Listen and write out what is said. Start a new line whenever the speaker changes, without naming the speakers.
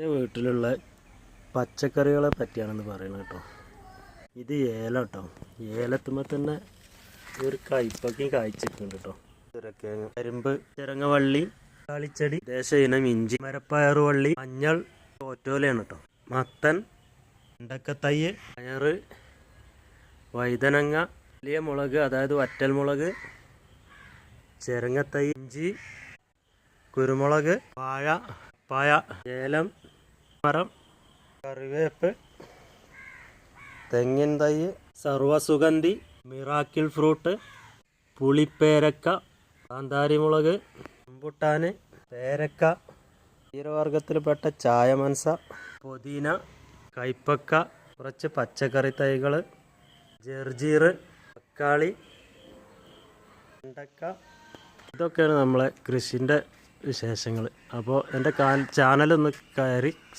എൻ്റെ വീട്ടിലുള്ള പച്ചക്കറികളെ പറ്റിയാണെന്ന് പറയുന്നത് കേട്ടോ. ഇത് ഏലം കേട്ടോ. ഏലത്തുമ്പോൾ തന്നെ ഒരു കയ്പക്കയും കായ്ച്ചിട്ടുണ്ട് കേട്ടോ. ചുരക്കിഴങ്ങ്, കരിമ്പ്, ചിരങ്ങവള്ളി, കാളിച്ചെടി, ദേശ ഇനം ഇഞ്ചി, മരപ്പയറുവള്ളി, മഞ്ഞൾ, തോറ്റോലയാണ് കേട്ടോ. മത്തൻ, ഉണ്ടക്കത്തൈ, പയറ്, വഴുതനങ്ങ, വലിയ മുളക് അതായത് വറ്റൽ മുളക്, ചിരങ്ങത്തൈ, ഇഞ്ചി, കുരുമുളക്, വാഴ, പപ്പായ, ഏലം മരം, കറിവേപ്പ്, തെങ്ങിൻ തൈ, സർവസുഗന്ധി, മിറാക്കിൾ ഫ്രൂട്ട്, പുളിപ്പേരക്ക, കാന്താരിമുളക്, റംബുട്ടാൻ, പേരക്ക, ക്ഷീരവർഗത്തിൽപ്പെട്ട ചായമൻസ, പുതിന, കൈപ്പക്ക, കുറച്ച് പച്ചക്കറി തൈകൾ, ജർജീർ, തക്കാളി, വെണ്ടക്ക. ഇതൊക്കെയാണ് നമ്മളെ കൃഷിൻ്റെ വിശേഷങ്ങൾ. അപ്പോൾ എൻ്റെ ചാനലൊന്ന് കയറി